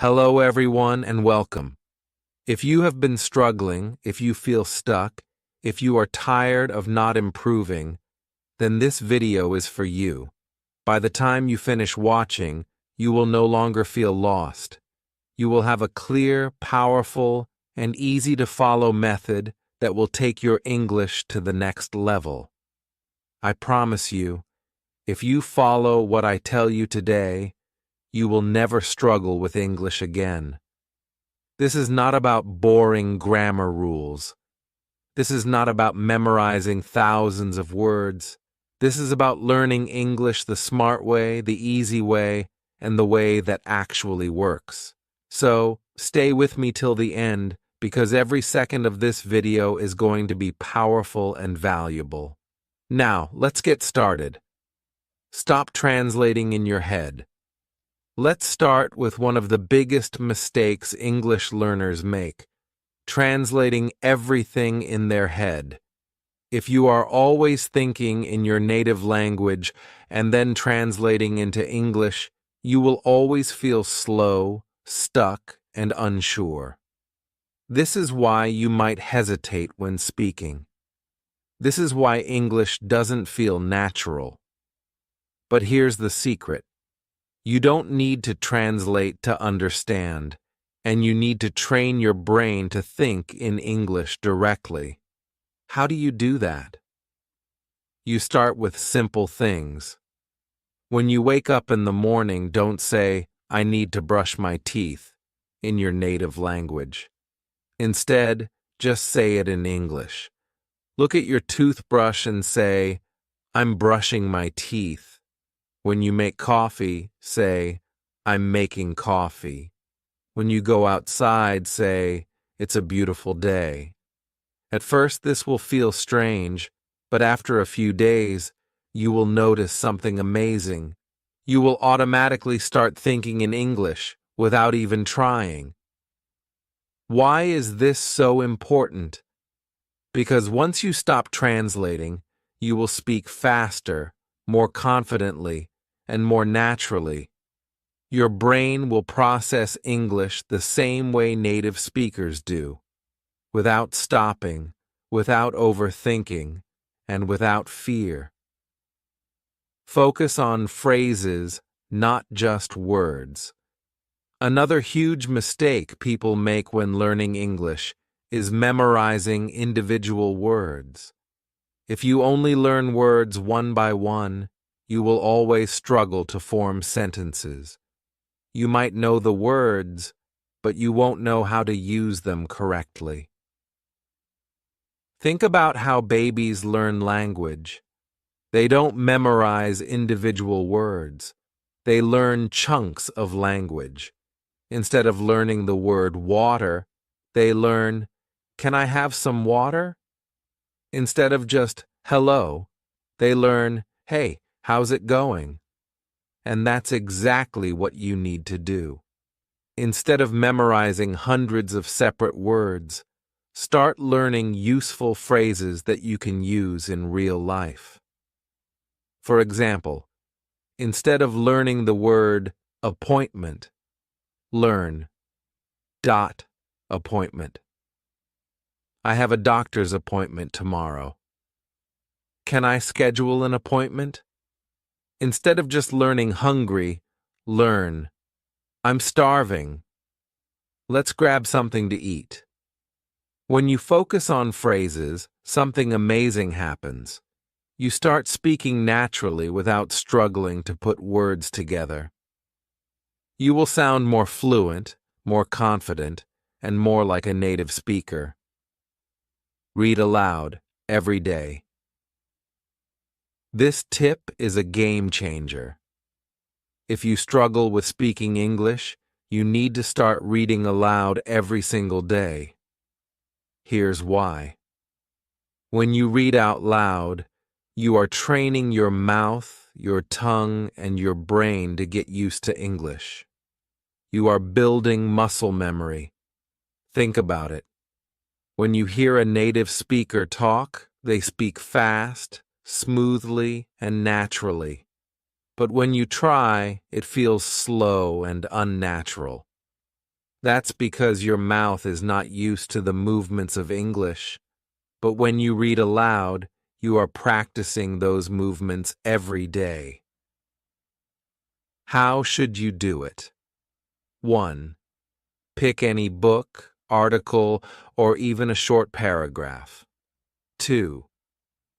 Hello, everyone, and welcome. If you have been struggling, if you feel stuck, if you are tired of not improving, then this video is for you. By the time you finish watching, you will no longer feel lost. You will have a clear, powerful, and easy-to-follow method that will take your English to the next level. I promise you, if you follow what I tell you today, you will never struggle with English again. This is not about boring grammar rules. This is not about memorizing thousands of words. This is about learning English the smart way, the easy way, and the way that actually works. So, stay with me till the end, because every second of this video is going to be powerful and valuable. Now, let's get started. Stop translating in your head. Let's start with one of the biggest mistakes English learners make, translating everything in their head. If you are always thinking in your native language and then translating into English, you will always feel slow, stuck, and unsure. This is why you might hesitate when speaking. This is why English doesn't feel natural. But here's the secret. You don't need to translate to understand, and you need to train your brain to think in English directly. How do you do that? You start with simple things. When you wake up in the morning, don't say, "I need to brush my teeth," in your native language. Instead, just say it in English. Look at your toothbrush and say, "I'm brushing my teeth." When you make coffee, say, "I'm making coffee." When you go outside, say, "It's a beautiful day." At first, this will feel strange, but after a few days, you will notice something amazing. You will automatically start thinking in English without even trying. Why is this so important? Because once you stop translating, you will speak faster, more confidently, and more naturally. Your brain will process English the same way native speakers do, without stopping, without overthinking, and without fear. Focus on phrases, not just words. Another huge mistake people make when learning English is memorizing individual words. If you only learn words one by one, you will always struggle to form sentences. You might know the words, but you won't know how to use them correctly. Think about how babies learn language. They don't memorize individual words. They learn chunks of language. Instead of learning the word water, they learn, "Can I have some water?" Instead of just "hello," they learn, "Hey, how's it going?" And that's exactly what you need to do. Instead of memorizing hundreds of separate words, start learning useful phrases that you can use in real life. For example, instead of learning the word appointment, learn appointment. I have a doctor's appointment tomorrow. Can I schedule an appointment? Instead of just learning hungry, learn, I'm starving. Let's grab something to eat. When you focus on phrases, something amazing happens. You start speaking naturally without struggling to put words together. You will sound more fluent, more confident, and more like a native speaker. Read aloud every day. This tip is a game changer. If you struggle with speaking English, you need to start reading aloud every single day. Here's why. When you read out loud, you are training your mouth, your tongue, and your brain to get used to English. You are building muscle memory. Think about it. When you hear a native speaker talk, they speak fast, smoothly, and naturally. But when you try, it feels slow and unnatural. That's because your mouth is not used to the movements of English. But when you read aloud, you are practicing those movements every day. How should you do it? 1. Pick any book, article, or even a short paragraph. 2.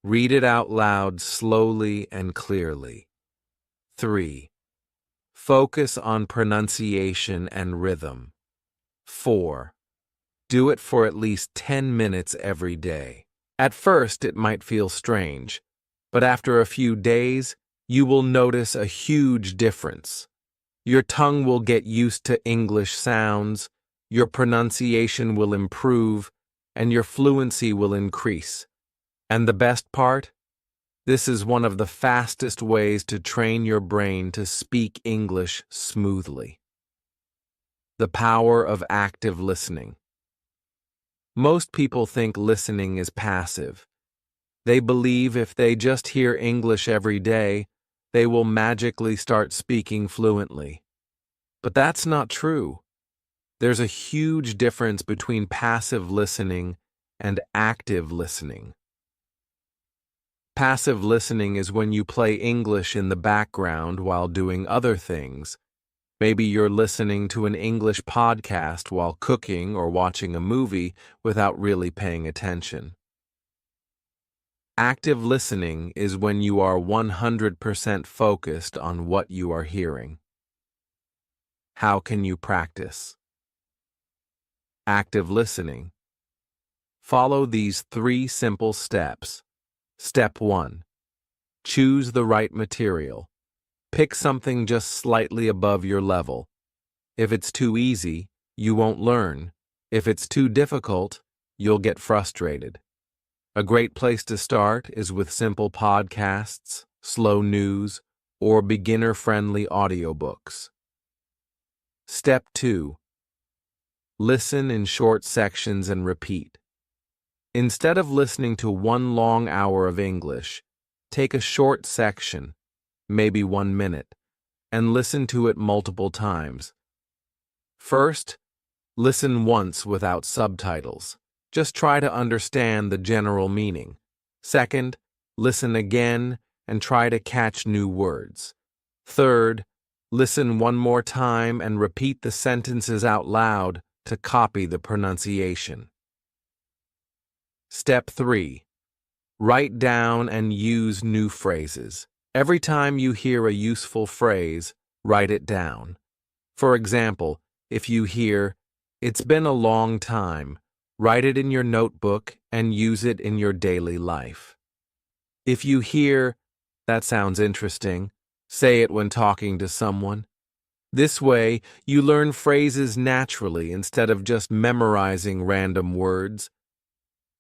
Read it out loud slowly and clearly. 3. Focus on pronunciation and rhythm. 4. Do it for at least 10 minutes every day. At first, it might feel strange, but after a few days, you will notice a huge difference. Your tongue will get used to English sounds, your pronunciation will improve, and your fluency will increase. And the best part? This is one of the fastest ways to train your brain to speak English smoothly. The power of active listening. Most people think listening is passive. They believe if they just hear English every day, they will magically start speaking fluently. But that's not true. There's a huge difference between passive listening and active listening. Passive listening is when you play English in the background while doing other things. Maybe you're listening to an English podcast while cooking or watching a movie without really paying attention. Active listening is when you are 100% focused on what you are hearing. How can you practice? Active listening. Follow these 3 simple steps. Step 1. Choose the right material. Pick something just slightly above your level. If it's too easy, you won't learn. If it's too difficult, you'll get frustrated. A great place to start is with simple podcasts, slow news, or beginner-friendly audiobooks. Step 2. Listen in short sections and repeat. Instead of listening to one long hour of English, take a short section, maybe 1 minute, and listen to it multiple times. First, listen once without subtitles. Just try to understand the general meaning. Second, listen again and try to catch new words. Third, listen one more time and repeat the sentences out loud to copy the pronunciation. Step 3. Write down and use new phrases. Every time you hear a useful phrase, write it down. For example, if you hear, "It's been a long time," write it in your notebook and use it in your daily life. If you hear, "That sounds interesting," say it when talking to someone. This way, you learn phrases naturally instead of just memorizing random words.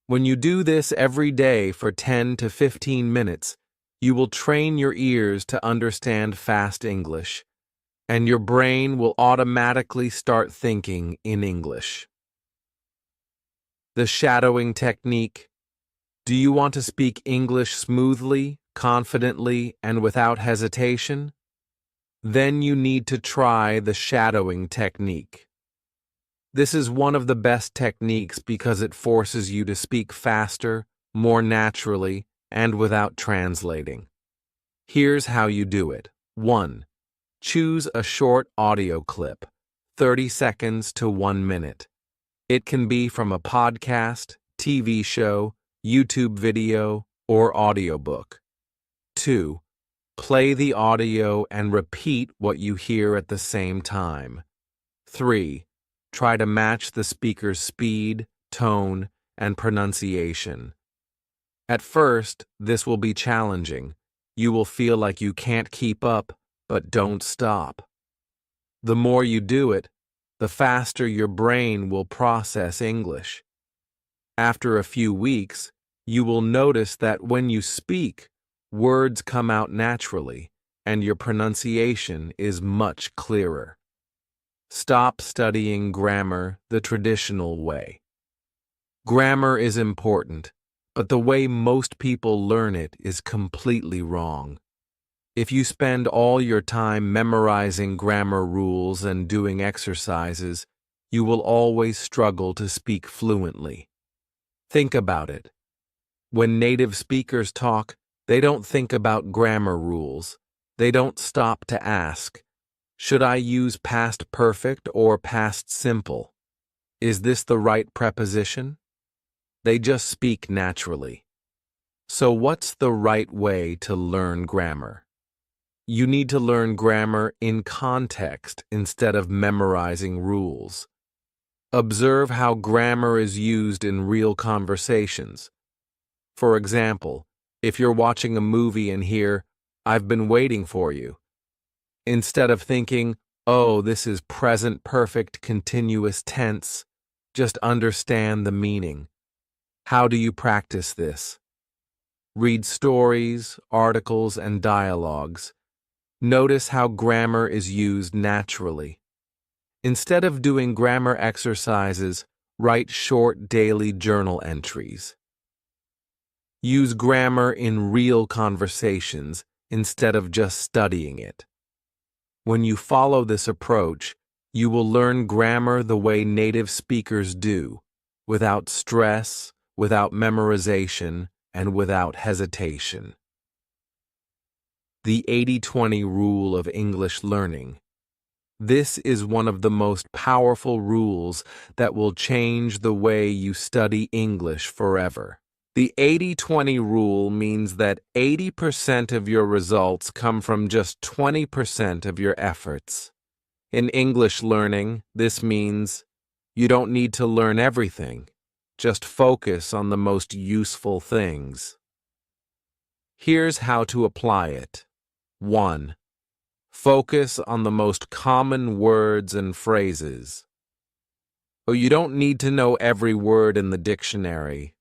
When you do this every day for 10 to 15 minutes, you will train your ears to understand fast English, and your brain will automatically start thinking in English. The shadowing technique. Do you want to speak English smoothly, confidently, and without hesitation? Then you need to try the shadowing technique. This is one of the best techniques because it forces you to speak faster, more naturally, and without translating. Here's how you do it. 1. Choose a short audio clip, 30 seconds to 1 minute. It can be from a podcast, TV show, YouTube video, or audiobook. 2. Play the audio and repeat what you hear at the same time. 3. Try to match the speaker's speed, tone, and pronunciation. At first, this will be challenging. You will feel like you can't keep up, but don't stop. The more you do it, the faster your brain will process English. After a few weeks, you will notice that when you speak, words come out naturally, and your pronunciation is much clearer. Stop studying grammar the traditional way. Grammar is important, but the way most people learn it is completely wrong. If you spend all your time memorizing grammar rules and doing exercises, you will always struggle to speak fluently. Think about it. When native speakers talk, they don't think about grammar rules. They don't stop to ask, should I use past perfect or past simple? Is this the right preposition? They just speak naturally. So what's the right way to learn grammar? You need to learn grammar in context instead of memorizing rules. Observe how grammar is used in real conversations. For example, if you're watching a movie and hear, "I've been waiting for you," instead of thinking, "Oh, this is present perfect continuous tense," just understand the meaning. How do you practice this? Read stories, articles, and dialogues. Notice how grammar is used naturally. Instead of doing grammar exercises, write short daily journal entries. Use grammar in real conversations instead of just studying it. When you follow this approach, you will learn grammar the way native speakers do, without stress, without memorization, and without hesitation. The 80-20 rule of English learning. This is one of the most powerful rules that will change the way you study English forever. The 80-20 rule means that 80% of your results come from just 20% of your efforts. In English learning, this means you don't need to learn everything. Just focus on the most useful things. Here's how to apply it. 1. Focus on the most common words and phrases. Oh, you don't need to know every word in the dictionary.